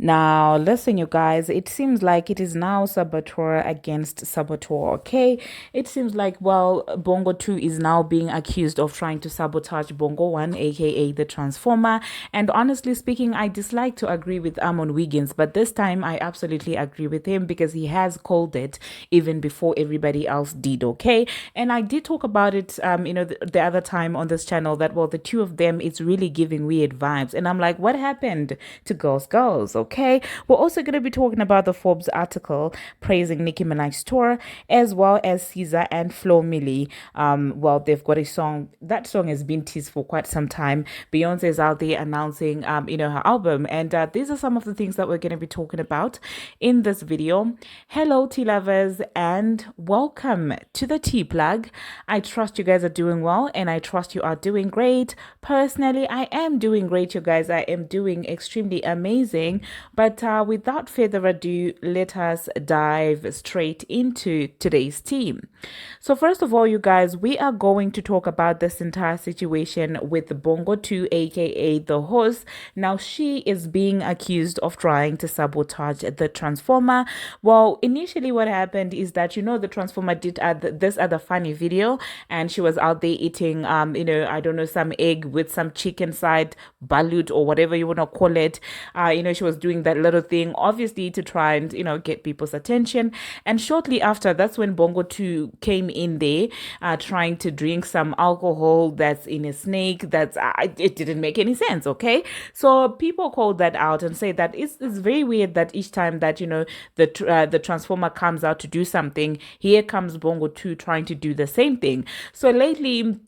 Now, listen, you guys, it seems like it is now Saboteur against Saboteur, okay? It seems like, well, Bongo 2 is now being accused of trying to sabotage Bongo 1, aka the Transformer. And honestly speaking, I dislike to agree with Amon Wiggins, but this time I absolutely agree with him because he has called it even before everybody else did, okay? And I did talk about it, the other time on this channel that, well, the two of them, it's really giving weird vibes. And I'm like, what happened to Girls, okay? Okay, we're also going to be talking about the Forbes article praising Nicki Minaj's tour, as well as Caesar and Flo Milli. Well, they've got a song. That song has been teased for quite some time. Beyonce is out there announcing, her album, and these are some of the things that we're going to be talking about in this video. Hello, tea lovers, and welcome to the Tea Plug. I trust you guys are doing well, and I trust you are doing great. Personally, I am doing great, you guys. I am doing extremely amazing. But without further ado, let us dive straight into today's team. So first of all, you guys, we are going to talk about this entire situation with Bongo 2, aka the horse. Now, she is being accused of trying to sabotage the Transformer. Well, initially what happened is that, the Transformer did this other funny video, and she was out there eating, I don't know, some egg with some chicken side, balut or whatever you want to call it. She was doing that little thing, obviously to try and, get people's attention. And shortly after, that's when Bongo 2 came in there, trying to drink some alcohol that's in a snake. It didn't make any sense, okay? So people called that out and say that it's very weird that each time that, the Transformer comes out to do something, here comes Bongo 2 trying to do the same thing. So lately,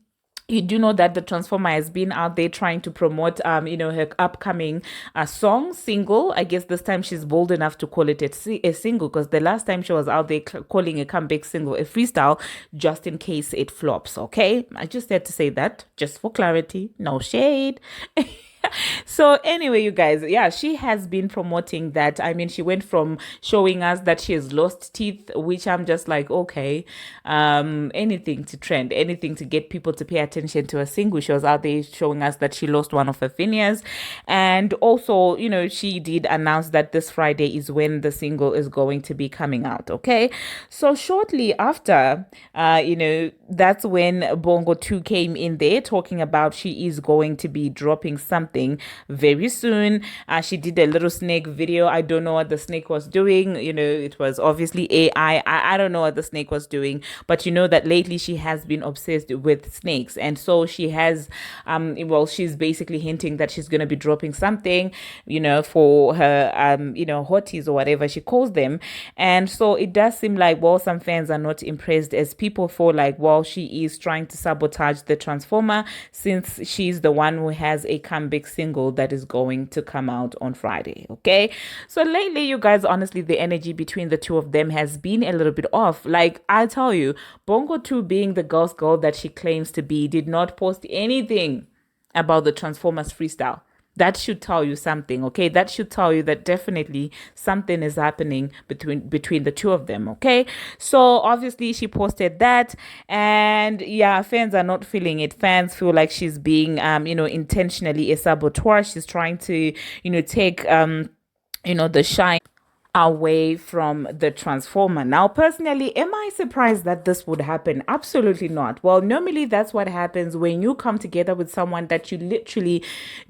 you do know that the Transformer has been out there trying to promote, her upcoming single. I guess this time she's bold enough to call it a single, because the last time she was out there calling a comeback single a freestyle, just in case it flops, okay? I just had to say that, just for clarity, no shade. So anyway, you guys, yeah, she has been promoting that. I mean, she went from showing us that she has lost teeth, which I'm just like, okay, anything to trend, anything to get people to pay attention to a single. She was out there showing us that she lost one of her fingers. And also, she did announce that this Friday is when the single is going to be coming out, okay? So shortly after, that's when Bongo 2 came in there talking about she is going to be dropping something very soon. She did a little snake video. I don't know what the snake was doing. It was obviously AI. I don't know what the snake was doing, but that lately she has been obsessed with snakes. And so she has, she's basically hinting that she's going to be dropping something, for her, hotties or whatever she calls them. And so it does seem like, well, some fans are not impressed, as people feel like, well, she is trying to sabotage the Transformer since she's the one who has a comeback single that is going to come out on Friday, okay? So lately, you guys, honestly, the energy between the two of them has been a little bit off. Like, I tell you, Bongo 2, being the girl that she claims to be, did not post anything about the Transformers freestyle. That should tell you something, okay? That should tell you that definitely something is happening between the two of them, okay? So obviously she posted that, and yeah, fans are not feeling it. Fans feel like she's being intentionally a saboteur. She's trying to take the shine away from the Transformer. Now, personally, am I surprised that this would happen? Absolutely not. Well, normally that's what happens when you come together with someone that you literally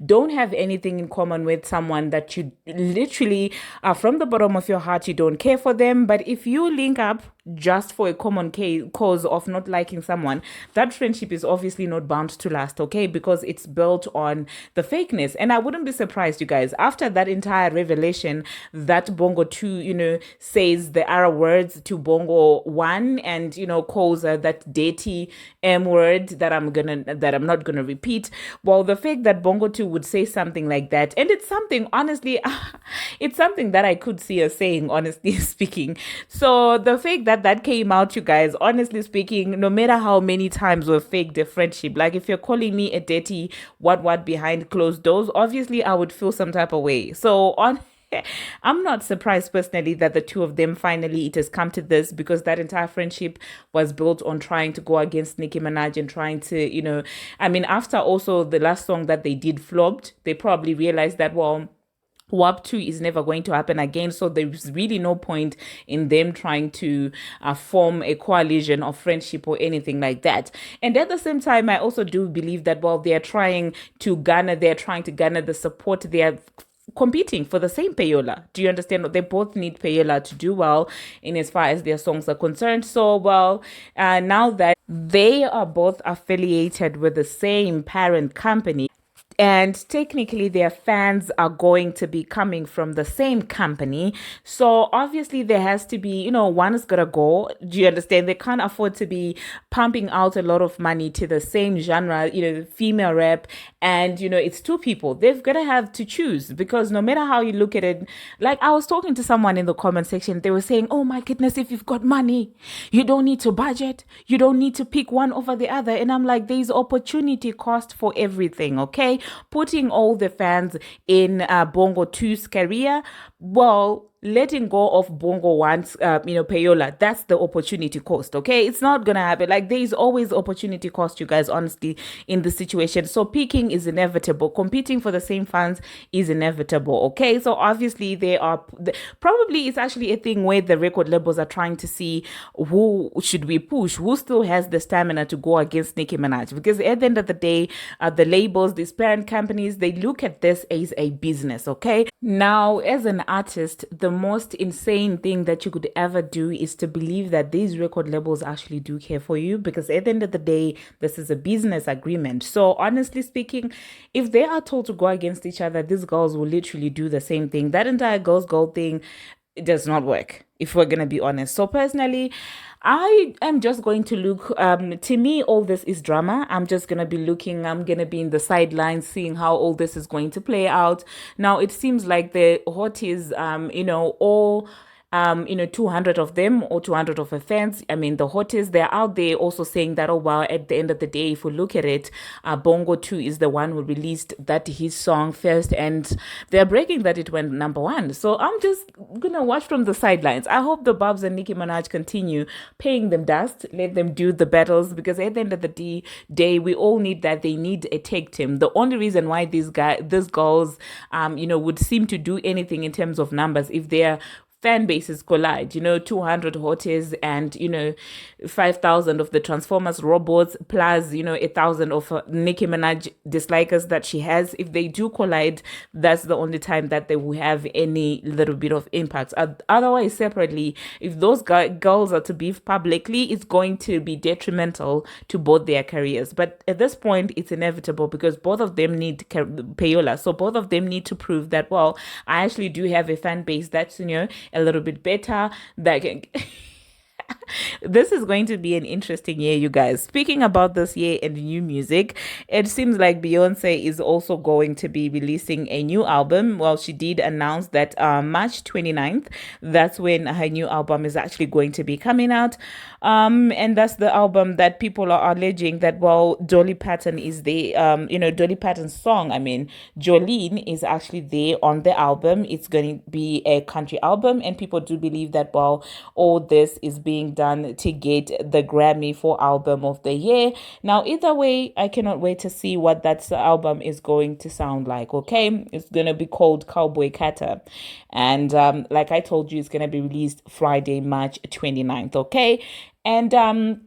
don't have anything in common with, someone that you literally from the bottom of your heart, you don't care for them. But if you link up just for a common cause of not liking someone, that friendship is obviously not bound to last, okay? Because it's built on the fakeness. And I wouldn't be surprised, you guys, after that entire revelation that Bongo 2, says the R words to Bongo 1 and, calls her that dirty M word that I'm not gonna repeat. Well, the fact that Bongo 2 would say something like that, and it's something, honestly, it's something that I could see her saying, honestly speaking. So the fact that came out, you guys, honestly speaking, no matter how many times we've faked a friendship, like if you're calling me a dirty what behind closed doors, obviously I would feel some type of way. So I'm not surprised personally that the two of them finally it has come to this, because that entire friendship was built on trying to go against Nicki Minaj and trying to, after also the last song that they did flopped, they probably realized that, well, WAP 2 is never going to happen again. So there's really no point in them trying to form a coalition of friendship or anything like that. And at the same time, I also do believe that while they're trying to garner the support, they are competing for the same payola. Do you understand? They both need payola to do well in as far as their songs are concerned. So, now that they are both affiliated with the same parent company, and technically their fans are going to be coming from the same company, so obviously there has to be, one is gonna go. Do you understand? They can't afford to be pumping out a lot of money to the same genre, female rap, and it's two people. They've got to have to choose, because no matter how you look at it, like I was talking to someone in the comment section, they were saying, oh my goodness, if you've got money, you don't need to budget, you don't need to pick one over the other. And I'm like, there's opportunity cost for everything. Okay, putting all the fans in Bongo 2's career, well, letting go of Bongo 1's, payola, that's the opportunity cost. Okay, it's not gonna happen. Like, there is always opportunity cost, you guys, honestly, in this situation. So picking is inevitable. Competing for the same fans is inevitable. Okay, so obviously probably it's actually a thing where the record labels are trying to see who should we push, who still has the stamina to go against Nicki Minaj, because at the end of the day, the labels, these parent companies, they look at this as a business. Okay, now as an artist, the most insane thing that you could ever do is to believe that these record labels actually do care for you, because at the end of the day, this is a business agreement. So honestly speaking, if they are told to go against each other, these girls will literally do the same thing. That entire girls gold thing, it does not work, if we're gonna be honest. So personally, I am just going to look, to me, all this is drama. I'm just going to be looking, I'm going to be in the sidelines seeing how all this is going to play out. Now, it seems like the hotties, all 200 of them, or 200 of her fans, I mean, the hottest, they're out there also saying that, oh, well, at the end of the day, if we look at it, Bongo 2 is the one who released that his song first, and they're breaking that it went #1. So I'm just gonna watch from the sidelines. I hope the Barbz and Nicki Minaj continue paying them dust, let them do the battles, because at the end of the day, we all need that. They need a tag team. The only reason why these girls, would seem to do anything in terms of numbers, if they're fan bases collide, 200 hotties and, 5,000 of the Transformers robots, plus, 1,000 of Nicki Minaj dislikers that she has. If they do collide, that's the only time that they will have any little bit of impact. Otherwise, separately, if those girls are to beef publicly, it's going to be detrimental to both their careers. But at this point, it's inevitable, because both of them need payola. So both of them need to prove that, well, I actually do have a fan base that's, a little bit better, that can this is going to be an interesting year, you guys. Speaking about this year and new music, it seems like Beyonce is also going to be releasing a new album. Well, she did announce that March 29th, that's when her new album is actually going to be coming out. And that's the album that people are alleging that, well, Dolly Parton is the, Dolly Parton's song, I mean, Jolene, is actually there on the album. It's going to be a country album, and people do believe that, well, all this is being done to get the Grammy for Album of the Year. Now, either way, I cannot wait to see what that album is going to sound like. Okay, it's going to be called Cowboy Carter, and like I told you, it's going to be released Friday, March 29th. Okay, and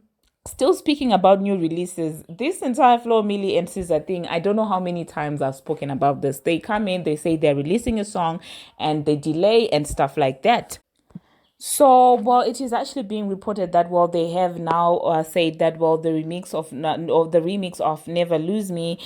still speaking about new releases, this entire Flo Milli and SZA thing, I don't know how many times I've spoken about this. They come in, they say they're releasing a song, and they delay and stuff like that. So, well, it is actually being reported that, well, they have now said that, well, the remix of Never Lose Me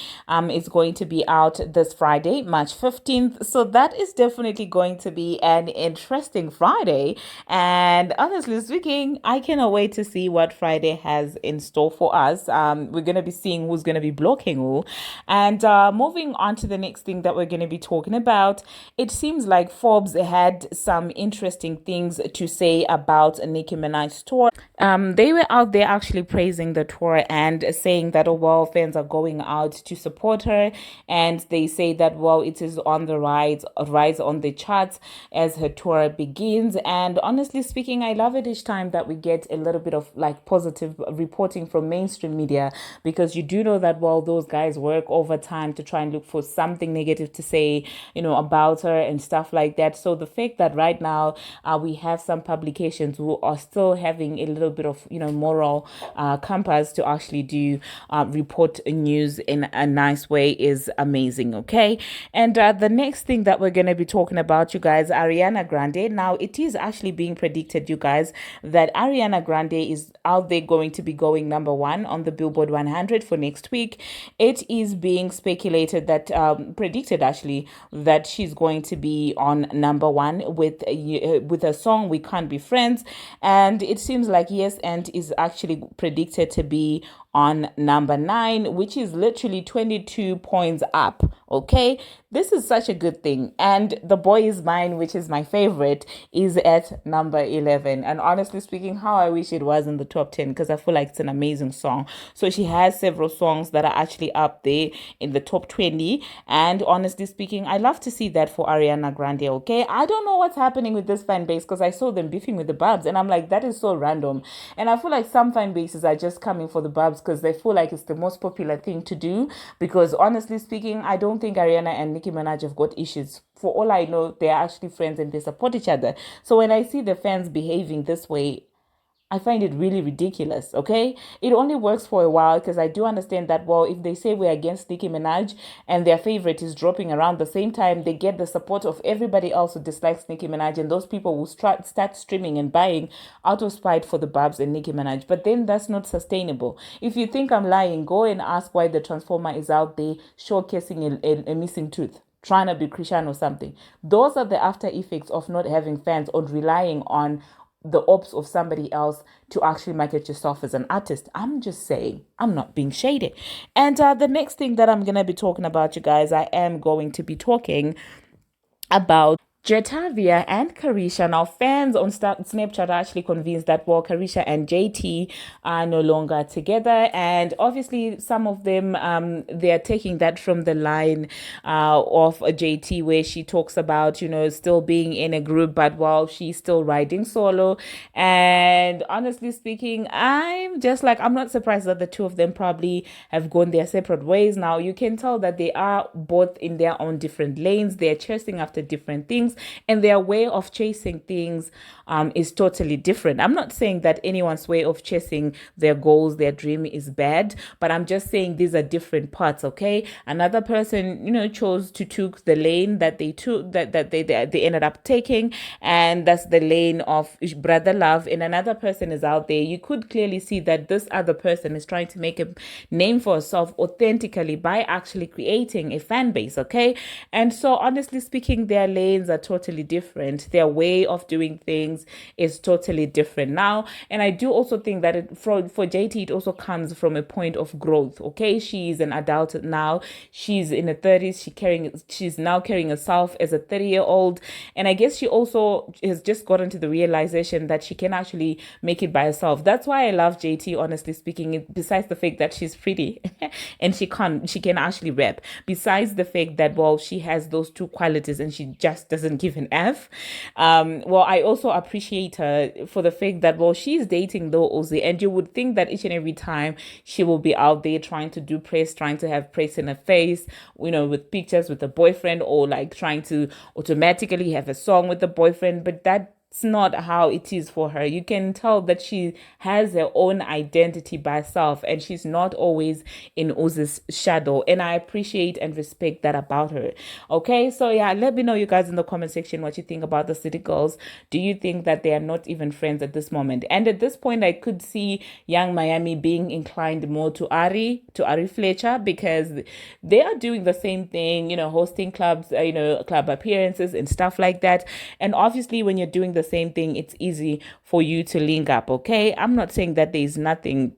is going to be out this Friday, March 15th. So that is definitely going to be an interesting Friday. And honestly speaking, I cannot wait to see what Friday has in store for us. We're going to be seeing who's going to be blocking who. And moving on to the next thing that we're going to be talking about, it seems like Forbes had some interesting things to to say about Nicki Minaj's tour. They were out there actually praising the tour and saying that, oh, well, fans are going out to support her. And they say that, well, it is on the rise on the charts as her tour begins. And honestly speaking, I love it each time that we get a little bit of like positive reporting from mainstream media, because you do know that, well, those guys work overtime to try and look for something negative to say, about her and stuff like that. So the fact that right now we have some publications who are still having a little bit of moral compass to actually do report news in a nice way is amazing. Okay, and the next thing that we're going to be talking about, you guys, Ariana Grande. Now it is actually being predicted, you guys, that Ariana Grande is out there going to be going #1 on the Billboard 100 for next week. It is being speculated that predicted actually that she's going to be on #1 with a song "We Can't Be Friends," and it seems like yes, and is actually predicted to be on #9, which is literally 22 points up. Okay, this is such a good thing. And The Boy Is Mine, which is my favorite, is at #11. And honestly speaking, how I wish it was in the top 10, because I feel like it's an amazing song. So she has several songs that are actually up there in the top 20. And honestly speaking, I love to see that for Ariana Grande. Okay, I don't know what's happening with this fan base, because I saw them beefing with the Barbz, and I'm like, that is so random. And I feel like some fan bases are just coming for the Barbz because they feel like it's the most popular thing to do. Because honestly speaking, I don't think Ariana and Nicki Minaj have got issues. For all I know, they are actually friends and they support each other. So when I see the fans behaving this way, I find it really ridiculous, okay? It only works for a while, because I do understand that, well, if they say we're against Nicki Minaj and their favorite is dropping around the same time, they get the support of everybody else who dislikes Nicki Minaj, and those people will start streaming and buying out of spite for the Barbz and Nicki Minaj. But then that's not sustainable. If you think I'm lying, go and ask why the Transformer is out there showcasing a missing tooth, trying to be Christian or something. Those are the after effects of not having fans or relying on the ops of somebody else to actually market yourself as an artist. I'm just saying, I'm not being shady. And the next thing that I'm going to be talking about, you guys, I am going to be talking about Jetavia and Caresha. Now, fans on Snapchat are actually convinced that, well, Caresha and JT are no longer together. And obviously, some of them, they are taking that from the line of JT, where she talks about, still being in a group, but while she's still riding solo. And honestly speaking, I'm just like, I'm not surprised that the two of them probably have gone their separate ways. Now, you can tell that they are both in their own different lanes. They're chasing after different things, and their way of chasing things is totally different. I'm not saying that anyone's way of chasing their goals, their dream is bad, but I'm just saying these are different parts. Okay, another person, chose to took the lane that they took, that they ended up taking, and that's the lane of brother love. And another person is out there. You could clearly see that this other person is trying to make a name for herself authentically by actually creating a fan base. Okay, and so honestly speaking, their lanes are totally different. Their way of doing things is totally different now. And I do also think that for JT, it also comes from a point of growth. Okay, she's an adult now. She's in her 30s. She's now carrying herself as a 30-year-old. And I guess she also has just gotten to the realization that she can actually make it by herself. That's why I love JT, honestly speaking, besides the fact that she's pretty and she can actually rap. Besides the fact that, well, she has those two qualities and she just doesn't give an F. Well, I also appreciate her for the fact that, well, she's dating Lil Uzi, and you would think that each and every time she will be out there trying to do press, trying to have press in her face, with pictures with a boyfriend, or like trying to automatically have a song with the boyfriend, but that's not how it is for her. You can tell that she has her own identity by herself, and she's not always in Uzi's shadow, and I appreciate and respect that about her. Okay, so yeah, let me know, you guys, in the comment section what you think about the City Girls. Do you think that they are not even friends at this moment? And at this point, I could see Young Miami being inclined more to Ari Fletcher, because they are doing the same thing, hosting clubs, club appearances and stuff like that. And obviously, when you're doing the same thing, it's easy for you to link up. Okay, I'm not saying that there's nothing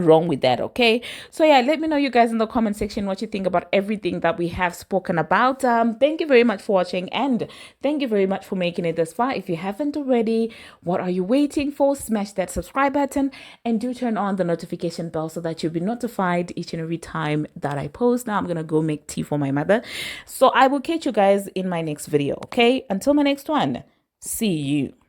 wrong with that. Okay, so yeah, let me know, you guys, in the comment section, what you think about everything that we have spoken about. Thank you very much for watching, and thank you very much for making it this far. If you haven't already, what are you waiting for? Smash that subscribe button and do turn on the notification bell so that you'll be notified each and every time that I post. Now I'm gonna go make tea for my mother, so I will catch you guys in my next video. Okay, until my next one, see you.